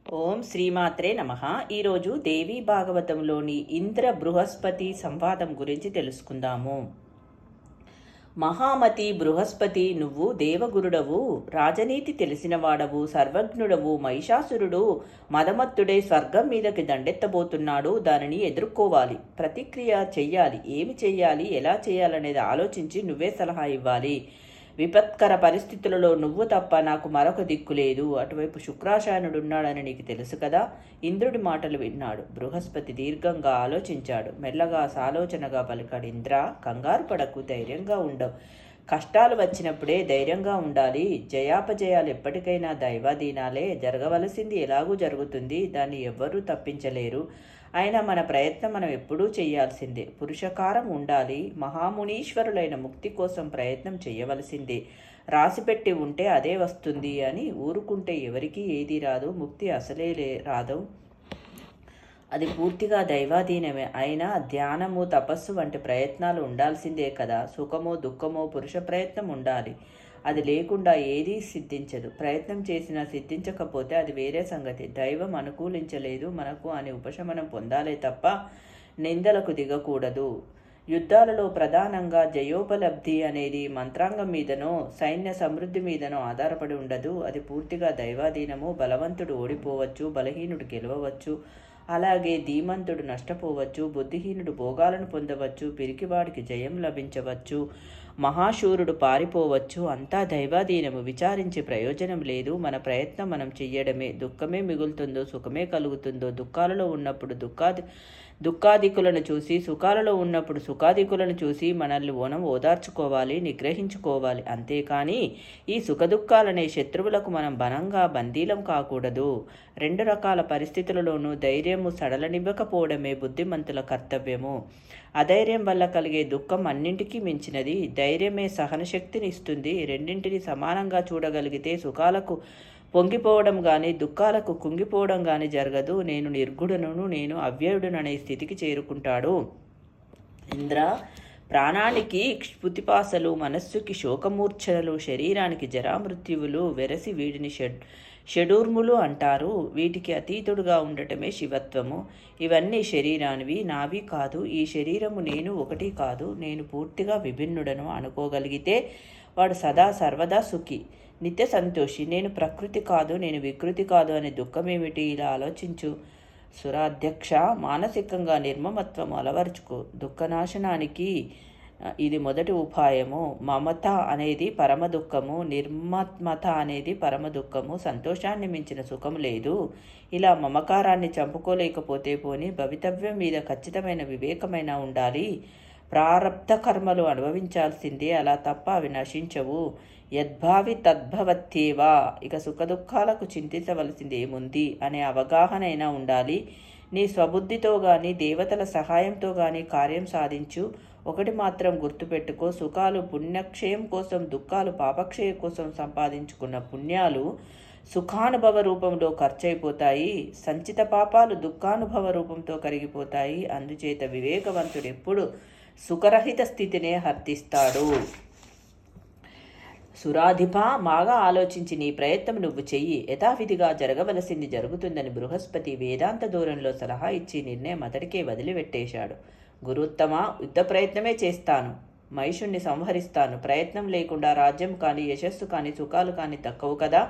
ఓం శ్రీమాత్రే నమః. ఈరోజు దేవీ భాగవతంలోని ఇంద్ర బృహస్పతి సంవాదం గురించి తెలుసుకుందాము. మహామతి బృహస్పతి, నువ్వు దేవగురుడవు, రాజనీతి తెలిసినవాడవు, సర్వజ్ఞుడవు. మహిషాసురుడు మదమత్తుడై స్వర్గం మీదకి దండెత్తబోతున్నాడు. దానిని ఎదుర్కోవాలి, ప్రతిక్రియ చెయ్యాలి. ఏమి చెయ్యాలి, ఎలా చేయాలనేది ఆలోచించి నువ్వే సలహా ఇవ్వాలి. విపత్కర పరిస్థితులలో నువ్వు తప్ప నాకు మరొక దిక్కు లేదు. అటువైపు శుక్రాచార్యుడున్నాడని నీకు తెలుసు కదా. ఇంద్రుడి మాటలు విన్నాడు. బృహస్పతి దీర్ఘంగా ఆలోచించాడు. మెల్లగా సాలోచనగా పలికాడు. ఇంద్ర, కంగారు పడకు, ధైర్యంగా ఉండవు. కష్టాలు వచ్చినప్పుడే ధైర్యంగా ఉండాలి. జయాపజయాలు ఎప్పటికైనా దైవాధీనాలే. జరగవలసింది ఎలాగూ జరుగుతుంది, దాన్ని ఎవ్వరూ తప్పించలేరు. అయినా మన ప్రయత్నం మనం ఎప్పుడూ చేయాల్సిందే. పురుషకారం ఉండాలి. మహామునీశ్వరులైన ముక్తి కోసం ప్రయత్నం చేయవలసిందే. రాసిపెట్టి ఉంటే అదే వస్తుంది అని ఊరుకుంటే ఎవరికీ ఏదీ రాదు. ముక్తి అసలే రాదు. అది పూర్తిగా దైవాధీనమే. అయినా ధ్యానము, తపస్సు వంటి ప్రయత్నాలు ఉండాల్సిందే కదా. సుఖమో దుఃఖమో పురుష ప్రయత్నం ఉండాలి. అది లేకుండా ఏదీ సిద్ధించదు. ప్రయత్నం చేసినా సిద్ధించకపోతే అది వేరే సంగతి. దైవం అనుకూలించలేదు మనకు అని ఉపశమనం పొందాలే తప్ప నిందలకు దిగకూడదు. యుద్ధాలలో ప్రధానంగా జయోపలబ్ధి అనేది మంత్రాంగం మీదనో సైన్య సమృద్ధి మీదనో ఆధారపడి ఉండదు. అది పూర్తిగా దైవాధీనము. బలవంతుడు ఓడిపోవచ్చు, బలహీనుడు గెలవవచ్చు. అలాగే ధీమంతుడు నష్టపోవచ్చు, బుద్ధిహీనుడు భోగాలను పొందవచ్చు, పిరికివాడికి జయం లభించవచ్చు, మహాశూరుడు పారిపోవచ్చు. అంతా దైవాధీనము. విచారించి ప్రయోజనం లేదు. మన ప్రయత్నం మనం చెయ్యడమే. దుఃఖమే మిగులుతుందో సుఖమే కలుగుతుందో. దుఃఖాలలో ఉన్నప్పుడు దుఃఖాదికులను చూసి, సుఖాలలో ఉన్నప్పుడు సుఖాదికులను చూసి మనల్ని ఓదార్చుకోవాలి, నిగ్రహించుకోవాలి. అంతేకాని ఈ సుఖదుఖాలనే శత్రువులకు మనం బలంగా బందీలం కాకూడదు. రెండు రకాల పరిస్థితులలోనూ ధైర్యము సడలనివ్వకపోవడమే బుద్ధిమంతుల కర్తవ్యము. అధైర్యం వల్ల కలిగే దుఃఖం అన్నింటికీ మించినది. ధైర్యమే సహనశక్తిని ఇస్తుంది. రెండింటిని సమానంగా చూడగలిగితే సుఖాలకు పొంగిపోవడం కానీ దుఃఖాలకు కుంగిపోవడం కానీ జరగదు. నేను నిర్గుణను, నేను అవ్యయుడుననే స్థితికి చేరుకుంటాడు. ఇంద్ర, ప్రాణానికి క్షుతిపాసలు, మనస్సుకి శోకమూర్ఛనలు, శరీరానికి జరామృత్యువులు వెరసి వీడిని షడూర్ములు అంటారు. వీటికి అతీతుడుగా ఉండటమే శివత్వము. ఇవన్నీ శరీరానివి, నావి కాదు. ఈ శరీరము నేను ఒకటి కాదు. నేను పూర్తిగా విభిన్నుడను అనుకోగలిగితే వాడు సదా సర్వదా సుఖి, నిత్య సంతోషి. నేను ప్రకృతి కాదు, నేను వికృతి కాదు అనే దుఃఖమేమిటి? ఇలా ఆలోచించు. సురాధ్యక్ష, మానసికంగా నిర్మమత్వం అలవరుచుకో. దుఃఖనాశనానికి ఇది మొదటి ఉపాయము. మమత అనేది పరమ దుఃఖము, నిర్మత్మత అనేది పరమ దుఃఖము. సంతోషాన్ని మించిన సుఖం లేదు. ఇలా మమకారాన్ని చంపుకోలేకపోతే పోని భవితవ్యం మీద ఖచ్చితమైన వివేకమైన ఉండాలి. ప్రారబ్ధ కర్మలు అనుభవించాల్సిందే, అలా తప్ప అవి నశించవు. యద్భావి తద్భవత్యేవా. ఇక సుఖదుఖాలకు చింతించవలసింది ఏముంది అనే అవగాహనైనా ఉండాలి. నీ స్వబుద్ధితో గాని దేవతల సహాయంతో గాని కార్యం సాధించు. ఒకటి మాత్రం గుర్తుపెట్టుకో, సుఖాలు పుణ్యక్షయం కోసం, దుఃఖాలు పాపక్షయ కోసం సంపాదించుకున్న పుణ్యాలు సుఖానుభవ రూపంలో ఖర్చయిపోతాయి. సంచిత పాపాలు దుఃఖానుభవ రూపంతో కరిగిపోతాయి. అందుచేత వివేకవంతుడు ఎప్పుడు సుఖరహిత స్థితినే హర్తిస్తాడు. సురాధిప, బాగా ఆలోచించి నీ ప్రయత్నం నువ్వు చెయ్యి. యథావిధిగా జరగవలసింది జరుగుతుందని బృహస్పతి వేదాంత దూరంలో సలహా ఇచ్చి నిర్ణయం అతడికే వదిలిపెట్టేశాడు. గురుత్తమ, యుద్ధ ప్రయత్నమే చేస్తాను. మహిషుణ్ణి సంహరిస్తాను. ప్రయత్నం లేకుండా రాజ్యం కానీ యశస్సు కానీ సుఖాలు కానీ తక్కవు కదా.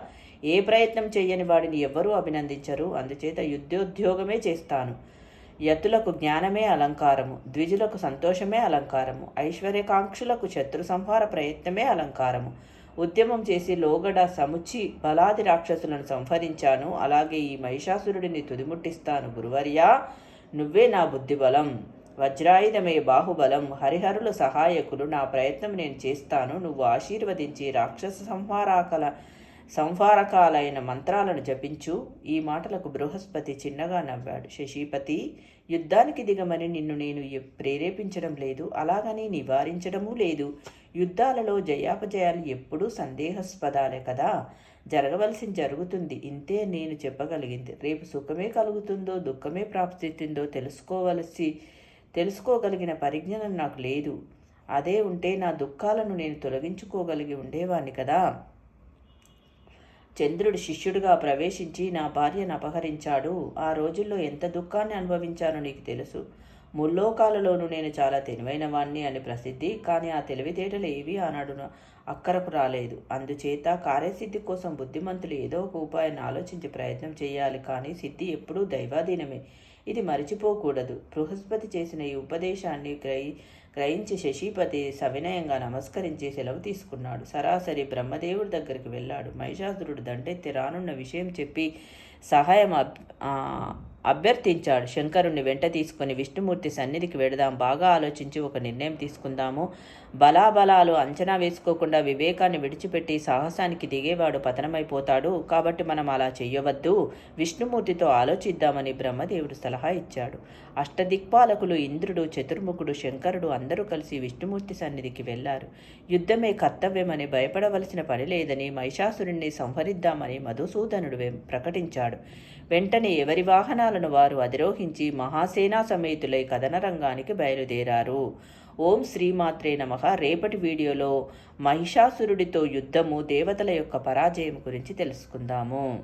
ఏ ప్రయత్నం చెయ్యని వాడిని ఎవ్వరూ అభినందించరు. అందుచేత యుద్ధోద్యోగమే చేస్తాను. యతులకు జ్ఞానమే అలంకారము, ద్విజులకు సంతోషమే అలంకారము, ఐశ్వర్యకాంక్షులకు శత్రు సంహార ప్రయత్నమే అలంకారము. ఉద్యమం చేసి లోగడ సముచి బలాది రాక్షసులను సంహరించాను. అలాగే ఈ మహిషాసురుడిని తుదిముట్టిస్తాను. గురువర్యా, నువ్వే నా బుద్ధిబలం, వజ్రాయుధమే బాహుబలం, హరిహరుల సహాయకులు. నా ప్రయత్నం నేను చేస్తాను. నువ్వు ఆశీర్వదించి రాక్షస సంహారకాలైన మంత్రాలను జపించు. ఈ మాటలకు బృహస్పతి చిన్నగా నవ్వాడు. శశీపతి, యుద్ధానికి దిగమని నిన్ను నేను ప్రేరేపించడం లేదు, అలాగని నివారించడమూ లేదు. యుద్ధాలలో జయాపజయాలు ఎప్పుడూ సందేహాస్పదాలే కదా. జరగవలసింది జరుగుతుంది, ఇంతే నేను చెప్పగలిగింది. రేపు సుఖమే కలుగుతుందో దుఃఖమే ప్రాప్తిస్తుందో తెలుసుకోగలిగిన పరిజ్ఞానం నాకు లేదు. అదే ఉంటే నా దుఃఖాలను నేను తొలగించుకోగలిగి ఉండేవాణ్ణి కదా. చంద్రుడు శిష్యుడిగా ప్రవేశించి నా భార్యను అపహరించాడు. ఆ రోజుల్లో ఎంత దుఃఖాన్ని అనుభవించానో నీకు తెలుసు. ముల్లోకాలలోనూ నేను చాలా తెలివైన వాణ్ణి అని ప్రసిద్ధి. కానీ ఆ తెలివితేటలు ఏవీ ఆనాడు అక్కరకు రాలేదు. అందుచేత కార్యసిద్ధి కోసం బుద్ధిమంతులు ఏదో ఒక ఉపాయాన్ని ఆలోచించి ప్రయత్నం చేయాలి. కానీ సిద్ధి ఎప్పుడూ దైవాధీనమే. ఇది మరిచిపోకూడదు. బృహస్పతి చేసిన ఈ ఉపదేశాన్ని గ్రహించి శశిపతి సవినయంగా నమస్కరించి సెలవు తీసుకున్నాడు. సరాసరి బ్రహ్మదేవుడి దగ్గరికి వెళ్ళాడు. మహిషాసురుడు దండెత్తి రానున్న విషయం చెప్పి సహాయం అభ్యర్థించాడు. శంకరుణ్ణి వెంట తీసుకుని విష్ణుమూర్తి సన్నిధికి వెడదాం. బాగా ఆలోచించి ఒక నిర్ణయం తీసుకుందాము. బలాబలాలు అంచనా వేసుకోకుండా వివేకాన్ని విడిచిపెట్టి సాహసానికి దిగేవాడు పతనమైపోతాడు. కాబట్టి మనం అలా చెయ్యవద్దు. విష్ణుమూర్తితో ఆలోచిద్దామని బ్రహ్మదేవుడు సలహా ఇచ్చాడు. అష్టదిక్పాలకులు ఇంద్రుడు, చతుర్ముఖుడు, శంకరుడు అందరూ కలిసి విష్ణుమూర్తి సన్నిధికి వెళ్లారు. యుద్ధమే కర్తవ్యమని, భయపడవలసిన పని లేదని, మహిషాసురుణ్ణి సంహరిద్దామని మధుసూదనుడు ప్రకటించాడు. వెంటనే ఎవరి వాహనాలను వారు అధిరోహించి మహాసేనా సమేతులై కథన రంగానికి బయలుదేరారు. ఓం శ్రీమాత్రే నమః. రేపటి వీడియోలో మహిషాసురుడితో యుద్ధము, దేవతల యొక్క పరాజయం గురించి తెలుసుకుందాము.